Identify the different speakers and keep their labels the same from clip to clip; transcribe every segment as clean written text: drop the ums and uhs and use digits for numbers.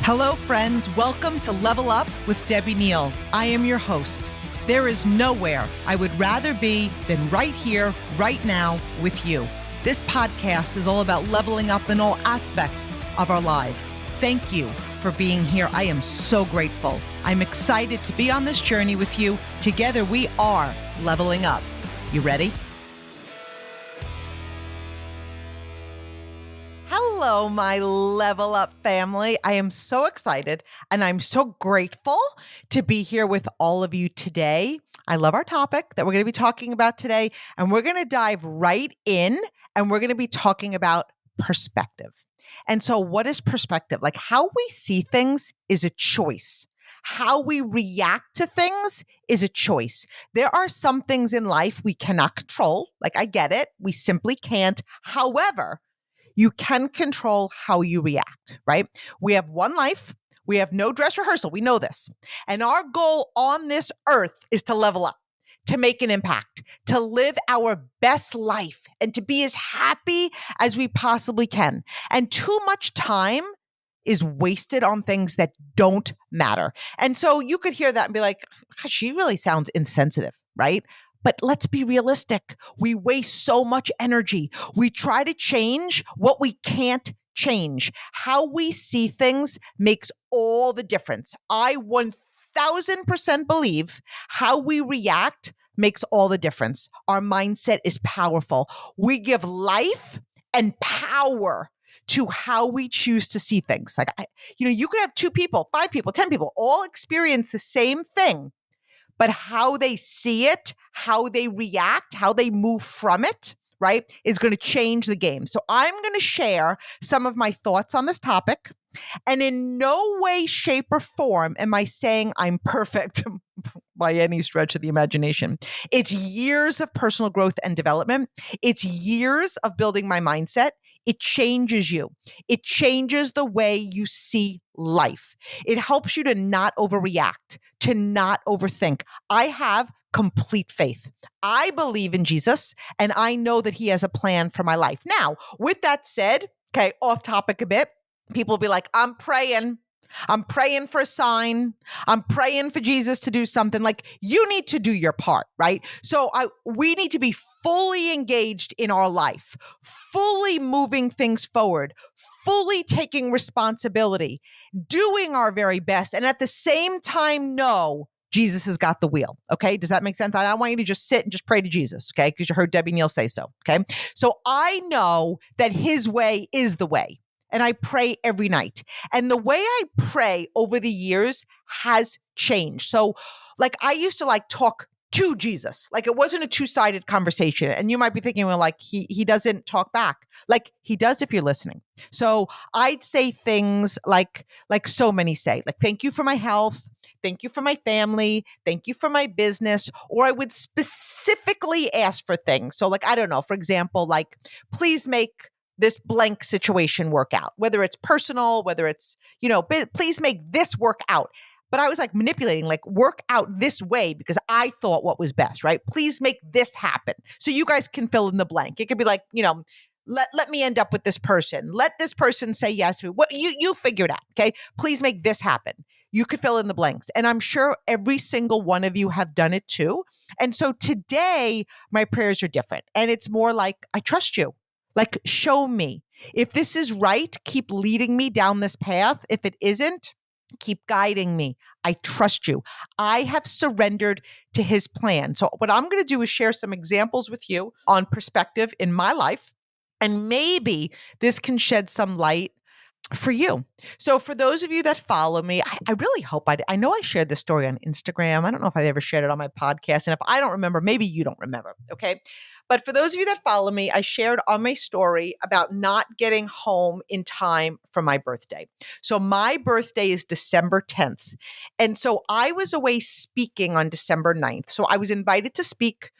Speaker 1: Hello, friends. Welcome to Level Up with Debbie Neal. I am your host. There is nowhere I would rather be than right here, right now with you. This podcast is all about leveling up in all aspects of our lives. Thank you for being here. I am so grateful. I'm excited to be on this journey with you. Together, we are leveling up. You ready? Hello, my Level Up family. I am so excited and I'm so grateful to be here with all of you today. I love our topic that we're going to be talking about today, and we're going to dive right in and we're going to be talking about perspective. And so what is perspective? Like, how we see things is a choice. How we react to things is a choice. There are some things in life we cannot control. Like, I get it. We simply can't. However, you can control how you react, right? We have one life. We have no dress rehearsal. We know this. And our goal on this earth is to level up, to make an impact, to live our best life, and to be as happy as we possibly can. And too much time is wasted on things that don't matter. And so you could hear that and be like, she really sounds insensitive, right? But let's be realistic. We waste so much energy. We try to change what we can't change. How we see things makes all the difference. I 1000% believe how we react makes all the difference. Our mindset is powerful. We give life and power to how we choose to see things. Like, you could have 2 people, 5 people, 10 people, all experience the same thing. But how they see it, how they react, how they move from it, right, is going to change the game. So I'm going to share some of my thoughts on this topic. And in no way, shape, or form am I saying I'm perfect by any stretch of the imagination. It's years of personal growth and development. It's years of building my mindset. It changes you. It changes the way you see life. It helps you to not overreact, to not overthink. I have complete faith. I believe in Jesus, and I know that he has a plan for my life. Now, with that said, okay, off topic a bit, people will be like, I'm praying for a sign. I'm praying for Jesus to do something. Like, you need to do your part, right? So we need to be fully engaged in our life, fully moving things forward, fully taking responsibility, doing our very best, and at the same time know Jesus has got the wheel. Okay. Does that make sense? I don't want you to just sit and just pray to Jesus. Okay. Because you heard Debbie Neal say so. Okay. So I know that his way is the way. And I pray every night. And the way I pray over the years has changed. So like, I used to talk to Jesus. Like, it wasn't a 2-sided conversation. And you might be thinking, well, like he doesn't talk back. Like, he does if you're listening. So I'd say things like so many say, like, thank you for my health. Thank you for my family. Thank you for my business. Or I would specifically ask for things. So like, I don't know, for example, like, please make this blank situation work out, whether it's personal, whether it's, please make this work out. But I was like manipulating, like, work out this way because I thought what was best, right? Please make this happen. So you guys can fill in the blank. It could be like, let me end up with this person. Let this person say yes. What you figure it out. Okay. Please make this happen. You could fill in the blanks. And I'm sure every single one of you have done it too. And so today my prayers are different. And it's more like, I trust you. Like, show me. If this is right, keep leading me down this path. If it isn't, keep guiding me. I trust you. I have surrendered to his plan. So what I'm going to do is share some examples with you on perspective in my life. And maybe this can shed some light for you. So for those of you that follow me, I really hope I know I shared this story on Instagram. I don't know if I've ever shared it on my podcast. And if I don't remember, maybe you don't remember. Okay. But for those of you that follow me, I shared on my story about not getting home in time for my birthday. So my birthday is December 10th. And so I was away speaking on December 9th. So I was invited to speak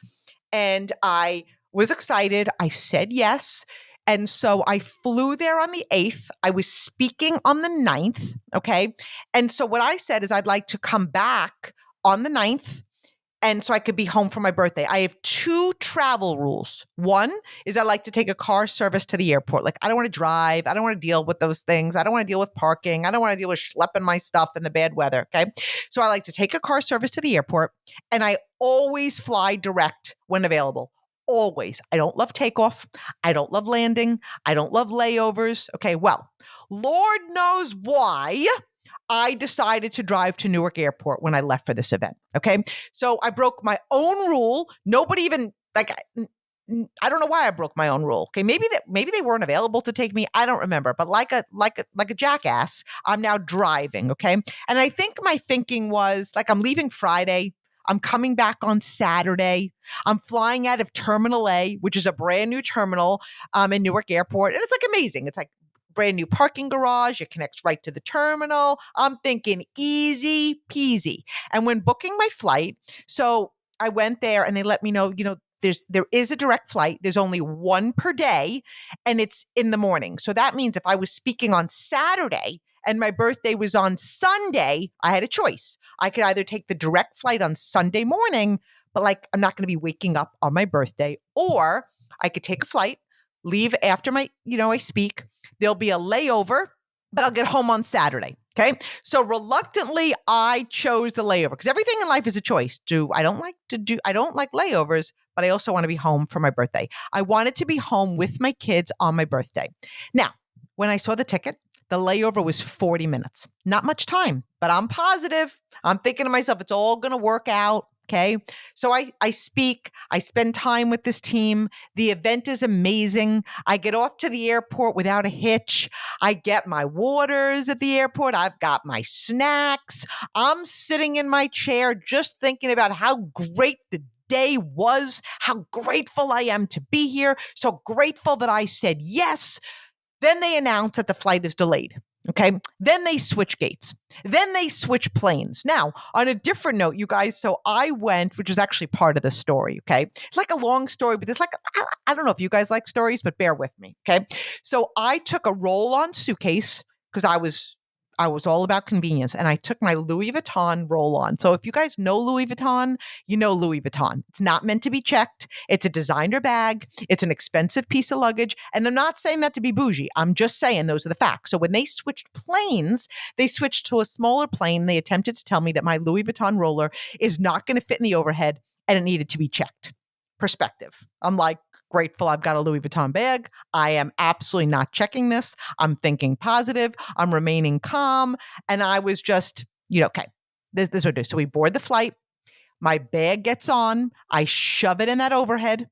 Speaker 1: and I was excited. I said yes. And so I flew there on the 8th. I was speaking on the 9th. Okay. And so what I said is I'd like to come back on the 9th And so I could be home for my birthday. I have two travel rules. One is I like to take a car service to the airport. Like, I don't want to drive. I don't want to deal with those things. I don't want to deal with parking. I don't want to deal with schlepping my stuff in the bad weather. Okay. So I like to take a car service to the airport, and I always fly direct when available. Always. I don't love takeoff. I don't love landing. I don't love layovers. Okay. Well, Lord knows why I decided to drive to Newark Airport when I left for this event. Okay. So I broke my own rule. Nobody even, like, I don't know why I broke my own rule. Okay. Maybe they weren't available to take me. I don't remember. But like a jackass, I'm now driving. Okay. And I think my thinking was like, I'm leaving Friday. I'm coming back on Saturday. I'm flying out of Terminal A, which is a brand new terminal in Newark Airport. And it's like amazing. It's like brand new parking garage. It connects right to the terminal. I'm thinking easy peasy. And when booking my flight, so I went there and they let me know, there is a direct flight. There's only one per day and it's in the morning. So that means if I was speaking on Saturday and my birthday was on Sunday, I had a choice. I could either take the direct flight on Sunday morning, but like I'm not going to be waking up on my birthday, or I could take a flight, leave after I speak. There'll be a layover, but I'll get home on Saturday. Okay. So reluctantly, I chose the layover because everything in life is a choice. I don't like layovers, but I also want to be home for my birthday. I wanted to be home with my kids on my birthday. Now, when I saw the ticket, the layover was 40 minutes. Not much time, but I'm positive. I'm thinking to myself, it's all going to work out. Okay. So I speak, I spend time with this team. The event is amazing. I get off to the airport without a hitch. I get my waters at the airport. I've got my snacks. I'm sitting in my chair just thinking about how great the day was, how grateful I am to be here. So grateful that I said yes. Then they announce that the flight is delayed. Okay. Then they switch gates. Then they switch planes. Now, on a different note, you guys, so I went, which is actually part of the story. Okay. It's like a long story, but it's like, I don't know if you guys like stories, but bear with me. Okay. So I took a roll on suitcase because I was all about convenience, and I took my Louis Vuitton roll on. So if you guys know Louis Vuitton, you know Louis Vuitton. It's not meant to be checked. It's a designer bag. It's an expensive piece of luggage. And I'm not saying that to be bougie. I'm just saying those are the facts. So when they switched planes, they switched to a smaller plane. They attempted to tell me that my Louis Vuitton roller is not going to fit in the overhead and it needed to be checked. Perspective. I'm like, grateful I've got a Louis Vuitton bag. I am absolutely not checking this. I'm thinking positive. I'm remaining calm. And I was just, okay, this is what I do. So we board the flight. My bag gets on. I shove it in that overhead.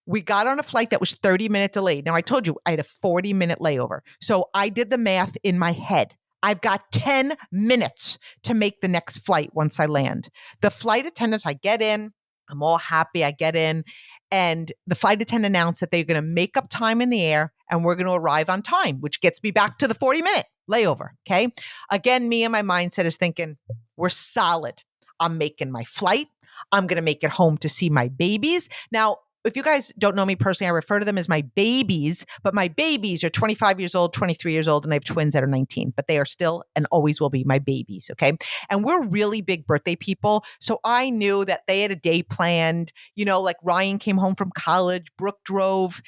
Speaker 1: We got on a flight that was 30-minute delayed. Now, I told you I had a 40-minute layover. So I did the math in my head. I've got 10 minutes to make the next flight once I land. The flight attendant, I get in. I'm all happy. I get in, and the flight attendant announced that they're going to make up time in the air and we're going to arrive on time, which gets me back to the 40-minute layover. Okay. Again, me and my mindset is thinking, we're solid. I'm making my flight. I'm going to make it home to see my babies. Now, if you guys don't know me personally, I refer to them as my babies, but my babies are 25 years old, 23 years old, and I have twins that are 19, but they are still and always will be my babies. Okay. And we're really big birthday people. So I knew that they had a day planned, like Ryan came home from college, Brooke drove.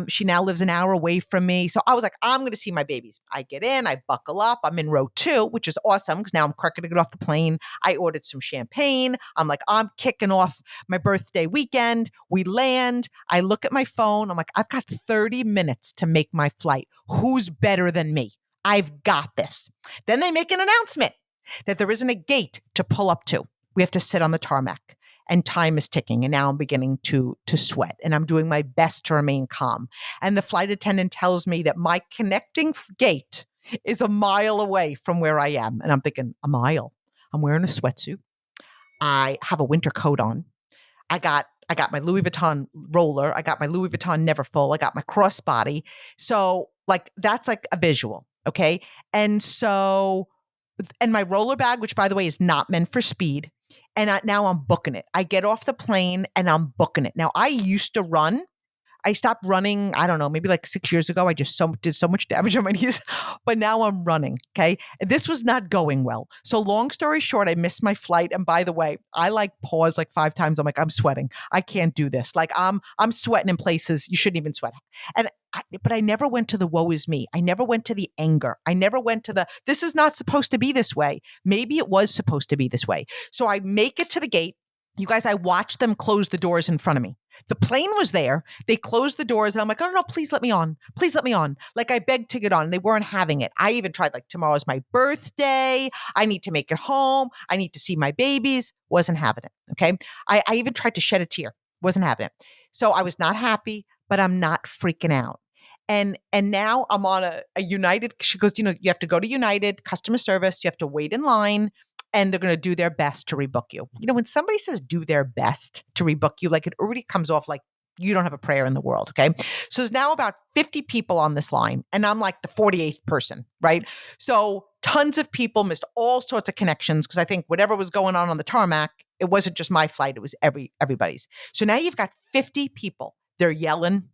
Speaker 1: She now lives an hour away from me. So I was like, I'm going to see my babies. I get in, I buckle up. I'm in row 2, which is awesome because now I'm cracking to get off the plane. I ordered some champagne. I'm like, I'm kicking off my birthday weekend. We land. I look at my phone. I'm like, I've got 30 minutes to make my flight. Who's better than me? I've got this. Then they make an announcement that there isn't a gate to pull up to. We have to sit on the tarmac. And time is ticking. And now I'm beginning to sweat, and I'm doing my best to remain calm. And the flight attendant tells me that my connecting gate is a mile away from where I am. And I'm thinking, a mile? I'm wearing a sweatsuit. I have a winter coat on. I got my Louis Vuitton roller. I got my Louis Vuitton Neverfull. I got my crossbody. So that's like a visual. Okay. And my roller bag, which by the way is not meant for speed. And now I'm booking it. I get off the plane and I'm booking it. Now, I used to run. I stopped running, I don't know, maybe like 6 years ago. I just did so much damage on my knees, but now I'm running. Okay. This was not going well. So long story short, I missed my flight. And by the way, I like paused like 5 times. I'm like, I'm sweating. I can't do this. Like I'm sweating in places you shouldn't even sweat. But I never went to the woe is me. I never went to the anger. I never went to this is not supposed to be this way. Maybe it was supposed to be this way. So I make it to the gate. You guys, I watched them close the doors in front of me. The plane was there. They closed the doors and I'm like, oh, no, please let me on. Please let me on. Like I begged to get on. They weren't having it. I even tried like tomorrow's my birthday. I need to make it home. I need to see my babies. Wasn't having it. Okay. I even tried to shed a tear. Wasn't having it. So I was not happy, but I'm not freaking out. And now I'm on a United. She goes, you have to go to United customer service. You have to wait in line and they're going to do their best to rebook you. When somebody says do their best to rebook you, like it already comes off like you don't have a prayer in the world. Okay. So there's now about 50 people on this line and I'm like the 48th person, right? So tons of people missed all sorts of connections because I think whatever was going on the tarmac, it wasn't just my flight. It was everybody's. So now you've got 50 people. They're yelling.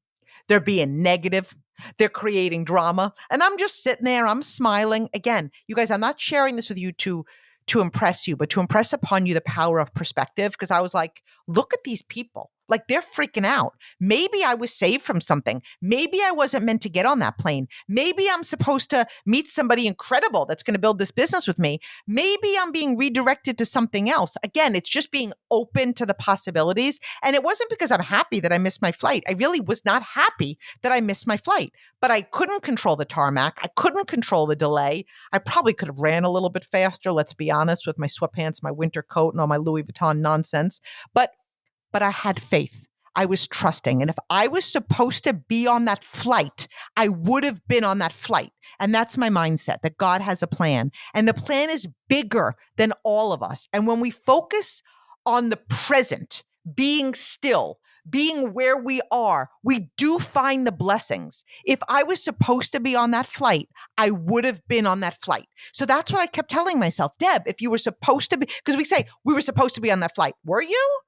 Speaker 1: They're being negative. They're creating drama. And I'm just sitting there. I'm smiling. Again, you guys, I'm not sharing this with you to impress you, but to impress upon you the power of perspective. Because I was like, look at these people. Like they're freaking out. Maybe I was saved from something. Maybe I wasn't meant to get on that plane. Maybe I'm supposed to meet somebody incredible that's going to build this business with me. Maybe I'm being redirected to something else. Again, it's just being open to the possibilities. And it wasn't because I'm happy that I missed my flight. I really was not happy that I missed my flight, but I couldn't control the tarmac. I couldn't control the delay. I probably could have ran a little bit faster, let's be honest, with my sweatpants, my winter coat, and all my Louis Vuitton nonsense. But I had faith. I was trusting. And if I was supposed to be on that flight, I would have been on that flight. And that's my mindset, that God has a plan. And the plan is bigger than all of us. And when we focus on the present, being still, being where we are, we do find the blessings. If I was supposed to be on that flight, I would have been on that flight. So that's what I kept telling myself. Deb, if you were supposed to be, because we say we were supposed to be on that flight. Were you?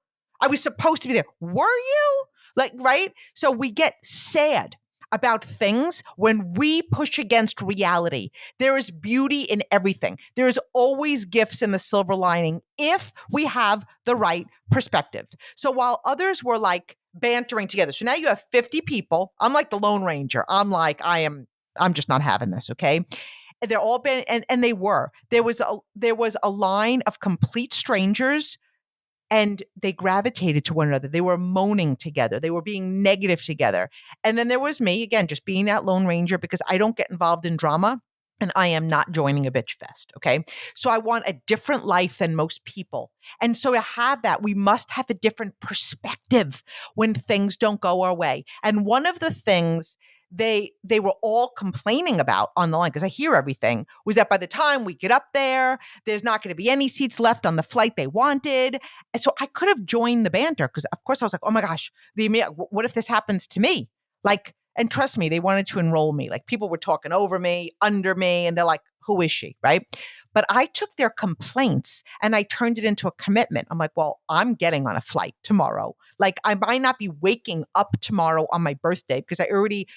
Speaker 1: I was supposed to be there. Were you? Like, right? So we get sad about things when we push against reality. There is beauty in everything. There is always gifts in the silver lining if we have the right perspective. So while others were like bantering together, so now you have 50 people. I'm like the Lone Ranger. I'm like, I'm just not having this. Okay. They're all been, and they were. There was a line of complete strangers. And they gravitated to one another. They were moaning together. They were being negative together. And then there was me, again, just being that Lone Ranger because I don't get involved in drama and I am not joining a bitch fest. Okay. So I want a different life than most people. And so to have that, we must have a different perspective when things don't go our way. And one of the things they were all complaining about on the line, because I hear everything, was that by the time we get up there, there's not going to be any seats left on the flight they wanted. And so I could have joined the banter because, of course, I was like, oh my gosh, what if this happens to me? Like, and trust me, they wanted to enroll me. Like people were talking over me, under me, and they're like, who is she? Right. But I took their complaints and I turned it into a commitment. I'm like, well, I'm getting on a flight tomorrow. Like I might not be waking up tomorrow on my birthday because I already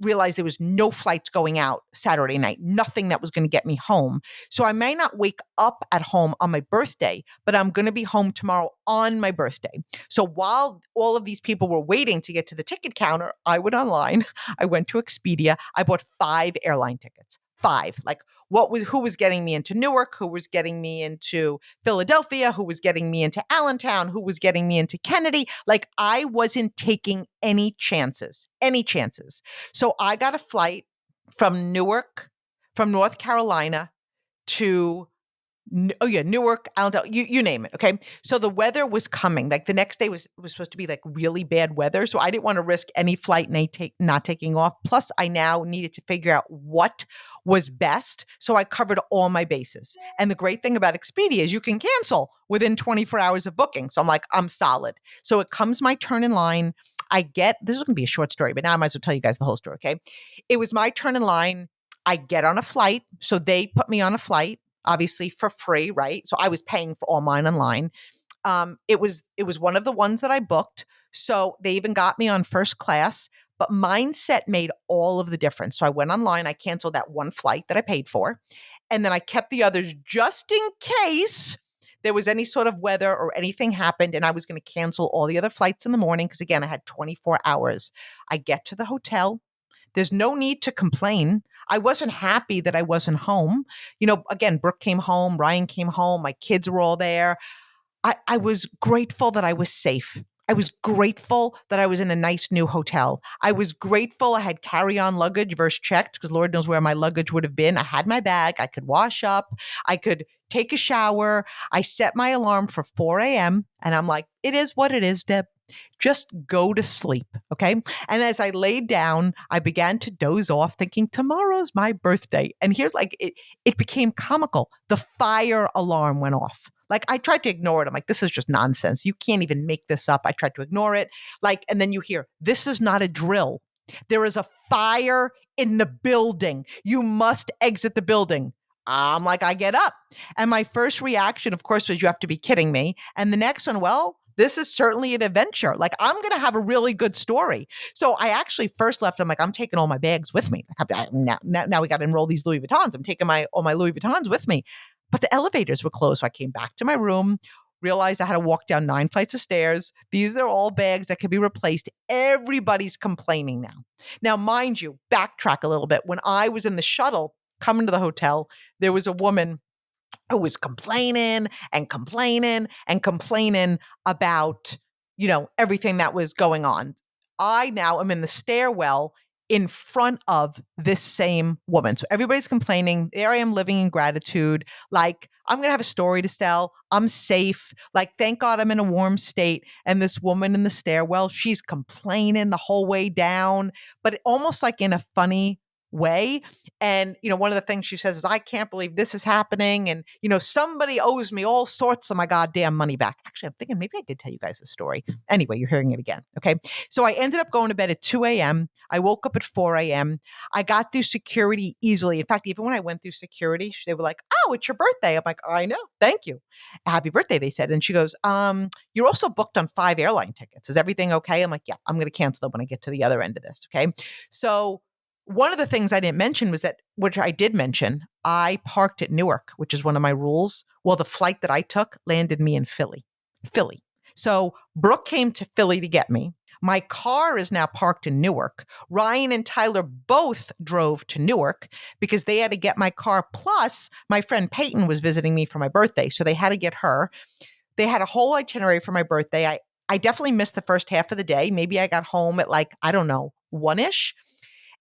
Speaker 1: realized there was no flights going out Saturday night, nothing that was going to get me home. So I may not wake up at home on my birthday, but I'm going to be home tomorrow on my birthday. So while all of these people were waiting to get to the ticket counter, I went online. I went to Expedia. I bought 5 airline tickets. 5. Like who was getting me into Newark, who was getting me into Philadelphia, who was getting me into Allentown, who was getting me into Kennedy. Like I wasn't taking any chances. So I got a flight from Newark, from North Carolina to Newark, Allentown, you name it. Okay. So the weather was coming. Like the next day was supposed to be like really bad weather. So I didn't want to risk any flight not taking off. Plus I now needed to figure out what was best. So I covered all my bases. And the great thing about Expedia is you can cancel within 24 hours of booking. So I'm like, I'm solid. So it comes my turn in line. This is going to be a short story, but now I might as well tell you guys the whole story. Okay. It was my turn in line. I get on a flight. So they put me on a flight, obviously for free, right? So I was paying for all mine online. It was one of the ones that I booked. So they even got me on first class, but mindset made all of the difference. So I went online, I canceled that one flight that I paid for, and then I kept the others just in case there was any sort of weather or anything happened and I was going to cancel all the other flights in the morning because again, I had 24 hours. I get to the hotel. There's no need to complain. I wasn't happy that I wasn't home. Again, Brooke came home, Ryan came home, my kids were all there. I was grateful that I was safe. I was grateful that I was in a nice new hotel. I was grateful I had carry-on luggage versus checked because Lord knows where my luggage would have been. I had my bag. I could wash up. I could take a shower. I set my alarm for 4 a.m. and I'm like, it is what it is, Deb. Just go to sleep. Okay. And as I laid down, I began to doze off thinking tomorrow's my birthday. And here's it became comical. The fire alarm went off. Like I tried to ignore it. I'm like, this is just nonsense. You can't even make this up. I tried to ignore it. And then you hear, this is not a drill. There is a fire in the building. You must exit the building. I'm like, I get up. And my first reaction, of course, was you have to be kidding me. And the next one, well, this is certainly an adventure. Like I'm going to have a really good story. So I actually first left. I'm like, I'm taking all my bags with me. Now we got to enroll these Louis Vuittons. I'm taking all my Louis Vuittons with me. But the elevators were closed. So I came back to my room, realized I had to walk down 9 flights of stairs. These are all bags that can be replaced. Everybody's complaining now. Now, mind you, backtrack a little bit. When I was in the shuttle coming to the hotel, there was a woman who was complaining and complaining and complaining about, everything that was going on. I now am in the stairwell in front of this same woman. So everybody's complaining. There I am living in gratitude. Like, I'm going to have a story to tell. I'm safe. Like, thank God I'm in a warm state. And this woman in the stairwell, she's complaining the whole way down, but almost like in a funny way. And, one of the things she says is, I can't believe this is happening. And, somebody owes me all sorts of my goddamn money back. Actually, I'm thinking maybe I did tell you guys this story. Anyway, you're hearing it again. Okay. So I ended up going to bed at 2 a.m. I woke up at 4 a.m. I got through security easily. In fact, even when I went through security, they were like, oh, it's your birthday. I'm like, I know. Thank you. Happy birthday, they said. And she goes, you're also booked on 5 airline tickets. Is everything okay? I'm like, yeah, I'm going to cancel them when I get to the other end of this. Okay. So one of the things I didn't mention was that, which I did mention, I parked at Newark, which is one of my rules. Well, the flight that I took landed me in Philly. So Brooke came to Philly to get me. My car is now parked in Newark. Ryan and Tyler both drove to Newark because they had to get my car. Plus, my friend Peyton was visiting me for my birthday. So they had to get her. They had a whole itinerary for my birthday. I definitely missed the first half of the day. Maybe I got home at 1-ish.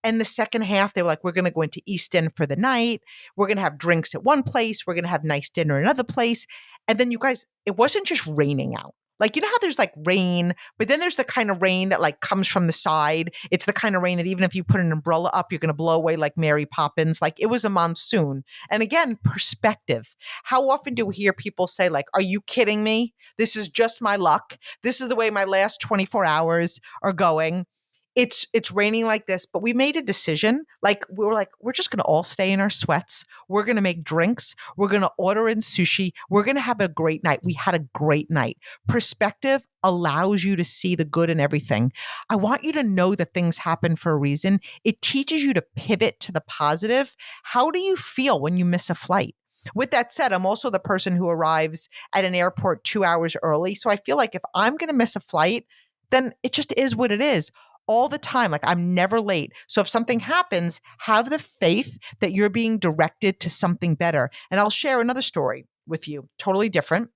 Speaker 1: And the second half, they were like, we're going to go into East End for the night. We're going to have drinks at one place. We're going to have nice dinner at another place. And then you guys, it wasn't just raining out. Like, how there's rain, but then there's the kind of rain that comes from the side. It's the kind of rain that even if you put an umbrella up, you're going to blow away like Mary Poppins. It was a monsoon. And again, perspective. How often do we hear people say are you kidding me? This is just my luck. This is the way my last 24 hours are going. It's raining like this, but we made a decision. We're just going to all stay in our sweats. We're going to make drinks. We're going to order in sushi. We're going to have a great night. We had a great night. Perspective allows you to see the good in everything. I want you to know that things happen for a reason. It teaches you to pivot to the positive. How do you feel when you miss a flight? With that said, I'm also the person who arrives at an airport 2 hours early. So I feel like if I'm going to miss a flight, then it just is what it is. All the time. I'm never late. So if something happens, have the faith that you're being directed to something better. And I'll share another story with you, totally different.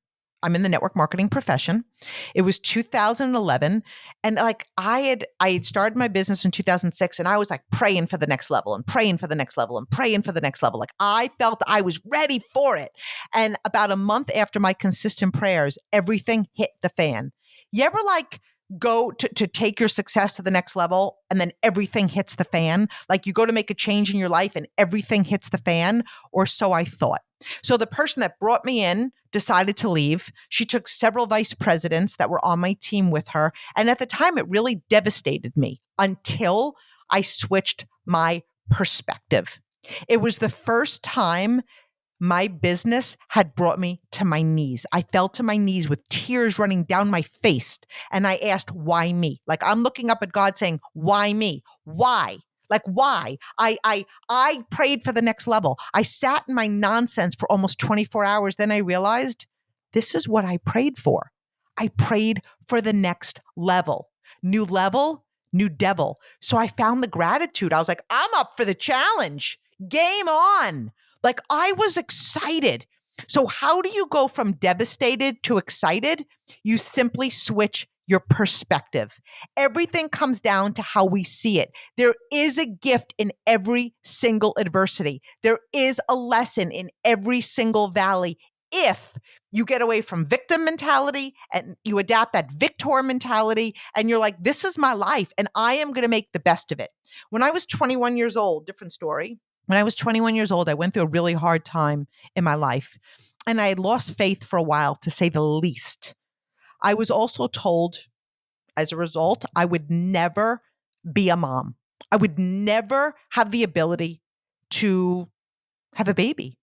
Speaker 1: I'm in the network marketing profession. It was 2011. And I had started my business in 2006 and I was praying for the next level and praying for the next level and praying for the next level. I felt I was ready for it. And about a month after my consistent prayers, everything hit the fan. You ever go to take your success to the next level and then everything hits the fan? You go to make a change in your life and everything hits the fan, or so I thought. So the person that brought me in decided to leave. She took several vice presidents that were on my team with her. And at the time, it really devastated me until I switched my perspective. It was the first time my business had brought me to my knees. I fell to my knees with tears running down my face. And I asked, why me? Like I'm looking up at God saying, why me? Why? Like why? I prayed for the next level. I sat in my nonsense for almost 24 hours. Then I realized this is what I prayed for. I prayed for the next level, new devil. So I found the gratitude. I was like, I'm up for the challenge. Game on. Like I was excited. So how do you go from devastated to excited? You simply switch your perspective. Everything comes down to how we see it. There is a gift in every single adversity. There is a lesson in every single valley if you get away from victim mentality and you adapt that victor mentality and you're like, this is my life and I am going to make the best of it. When I was 21 years old, different story. When I was 21 years old, I went through a really hard time in my life and I had lost faith for a while, to say the least. I was also told as a result, I would never be a mom. I would never have the ability to have a baby.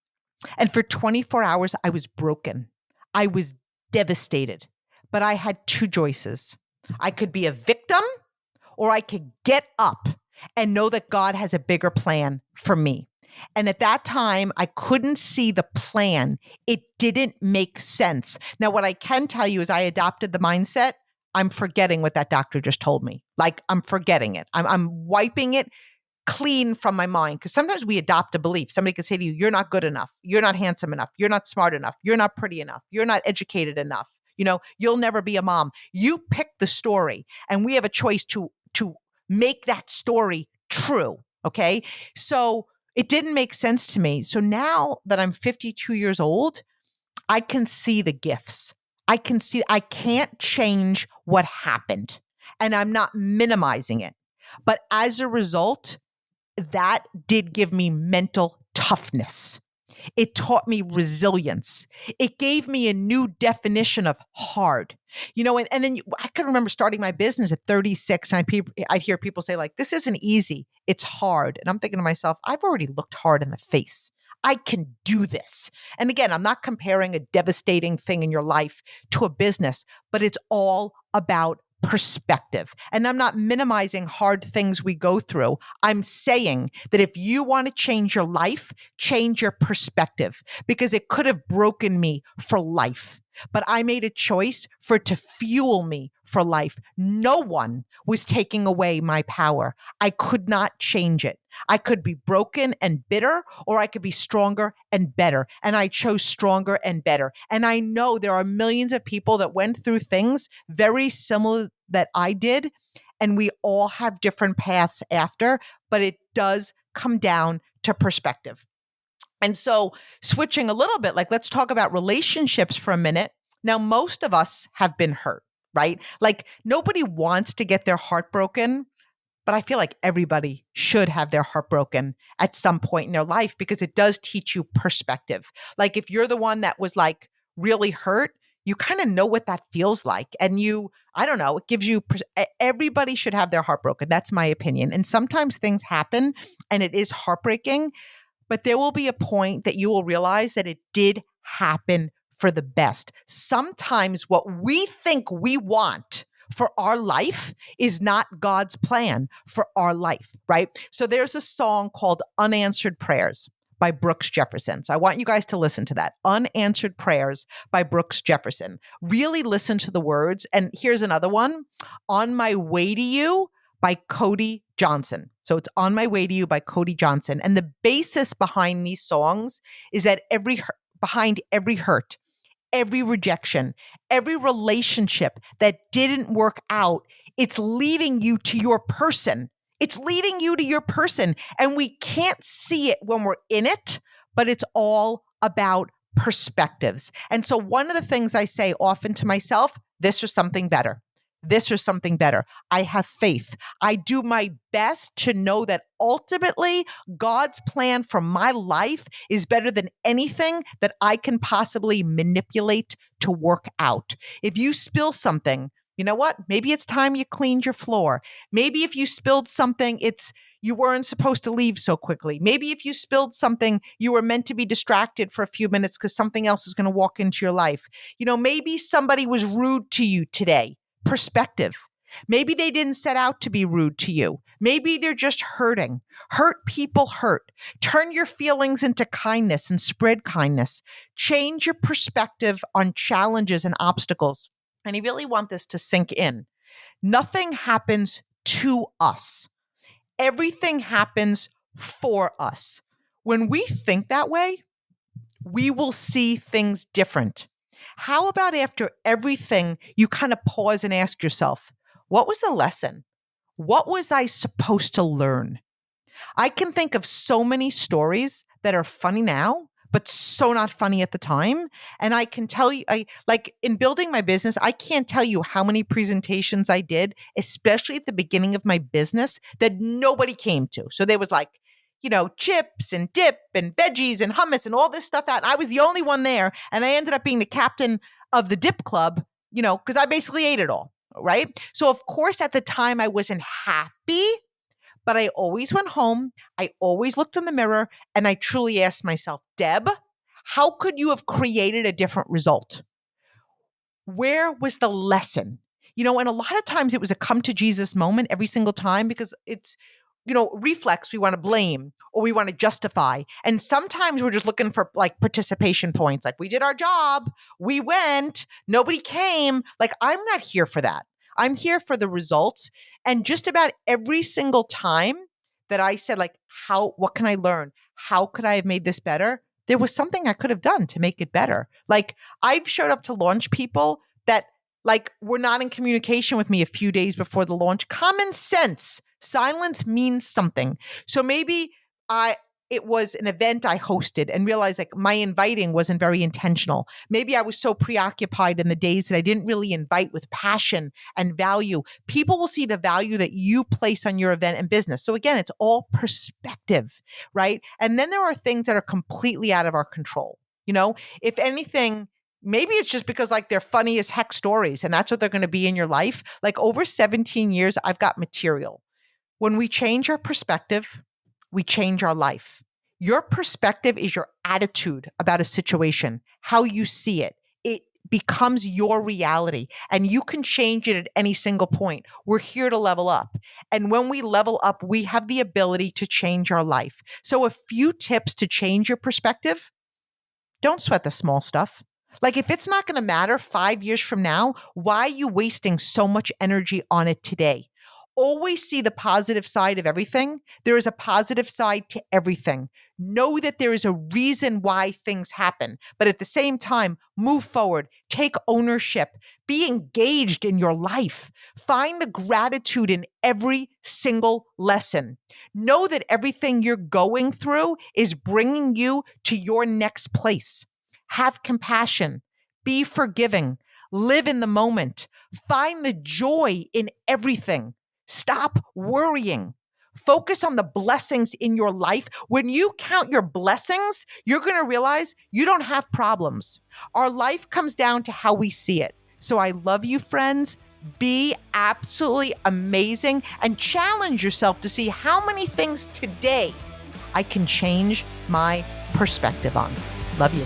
Speaker 1: And for 24 hours, I was broken. I was devastated. But I had two choices. I could be a victim or I could get up and know that God has a bigger plan for me. And at that time, I couldn't see the plan. It didn't make sense. Now, what I can tell you is I adopted the mindset. I'm forgetting what that doctor just told me. Like I'm forgetting it. I'm wiping it clean from my mind. Because sometimes we adopt a belief. Somebody could say to you, you're not good enough. You're not handsome enough. You're not smart enough. You're not pretty enough. You're not educated enough. You'll never be a mom. You pick the story and we have a choice to make that story true. Okay. So it didn't make sense to me. So now that I'm 52 years old, I can see the gifts. I can't change what happened and I'm not minimizing it. But as a result, that did give me mental toughness. It taught me resilience. It gave me a new definition of hard. And then I can remember starting my business at 36 and I'd hear people say like, this isn't easy. It's hard. And I'm thinking to myself, I've already looked hard in the face. I can do this. And again, I'm not comparing a devastating thing in your life to a business, but it's all about perspective. And I'm not minimizing hard things we go through. I'm saying that if you want to change your life, change your perspective because it could have broken me for life. But I made a choice for it to fuel me for life. No one was taking away my power. I could not change it. I could be broken and bitter, or I could be stronger and better. And I chose stronger and better. And I know there are millions of people that went through things very similar that I did. And we all have different paths after, but it does come down to perspective. And so switching a little bit, like let's talk about relationships for a minute. Now, most of us have been hurt, right? Like nobody wants to get their heart broken, but I feel like everybody should have their heart broken at some point in their life because it does teach you perspective. Like if you're the one that was like really hurt, you kind of know what that feels like. And I don't know, it gives you, everybody should have their heart broken. That's my opinion. And sometimes things happen and it is heartbreaking. But there will be a point that you will realize that it did happen for the best. Sometimes what we think we want for our life is not God's plan for our life, right? So there's a song called Unanswered Prayers by Brooks Jefferson. So I want you guys to listen to that. Unanswered Prayers by Brooks Jefferson. Really listen to the words. And here's another one. On My Way to You by Cody Johnson. So it's On My Way to You by Cody Johnson. And the basis behind these songs is that behind every hurt, every rejection, every relationship that didn't work out, it's leading you to your person. It's leading you to your person. And we can't see it when we're in it, but it's all about perspectives. And so one of the things I say often to myself, this or something better. This or something better. I have faith. I do my best to know that ultimately God's plan for my life is better than anything that I can possibly manipulate to work out. If you spill something, You know what? Maybe it's time you cleaned your floor. Maybe if you spilled something, you weren't supposed to leave so quickly. Maybe if you spilled something, you were meant to be distracted for a few minutes because something else is going to walk into your life. Maybe somebody was rude to you today. Perspective. Maybe they didn't set out to be rude to you. Maybe they're just hurting. Hurt people hurt. Turn your feelings into kindness and spread kindness. Change your perspective on challenges and obstacles. And I really want this to sink in. Nothing happens to us. Everything happens for us. When we think that way, we will see things different. How about after everything, you kind of pause and ask yourself, what was the lesson? What was I supposed to learn? I can think of so many stories that are funny now, but so not funny at the time. And I can tell you, like in building my business, I can't tell you how many presentations I did, especially at the beginning of my business, that nobody came to. So there was like, chips and dip and veggies and hummus and all this stuff out. And I was the only one there. And I ended up being the captain of the dip club, because I basically ate it all. Right. So of course, at the time I wasn't happy, but I always went home. I always looked in the mirror and I truly asked myself, Deb, how could you have created a different result? Where was the lesson? And a lot of times it was a come to Jesus moment every single time because it's, reflex, we want to blame or we want to justify. And sometimes we're just looking for like participation points. Like we did our job, we went, nobody came. Like I'm not here for that. I'm here for the results. And just about every single time that I said like, what can I learn? How could I have made this better? There was something I could have done to make it better. Like I've showed up to launch people that like were not in communication with me a few days before the launch. Common sense. Silence means something. So maybe it was an event I hosted and realized like my inviting wasn't very intentional. Maybe I was so preoccupied in the days that I didn't really invite with passion and value. People will see the value that you place on your event and business. So again, it's all perspective, right? And then there are things that are completely out of our control. If anything, maybe it's just because like they're funny as heck stories and that's what they're going to be in your life. Like over 17 years, I've got material. When we change our perspective, we change our life. Your perspective is your attitude about a situation, how you see it. It becomes your reality and you can change it at any single point. We're here to level up. And when we level up, we have the ability to change our life. So a few tips to change your perspective. Don't sweat the small stuff. Like if it's not going to matter 5 years from now, why are you wasting so much energy on it today? Always see the positive side of everything. There is a positive side to everything. Know that there is a reason why things happen, but at the same time, move forward, take ownership, be engaged in your life. Find the gratitude in every single lesson. Know that everything you're going through is bringing you to your next place. Have compassion, be forgiving, live in the moment, find the joy in everything. Stop worrying. Focus on the blessings in your life. When you count your blessings, you're going to realize you don't have problems. Our life comes down to how we see it. So I love you, friends. Be absolutely amazing and challenge yourself to see how many things today I can change my perspective on. Love you.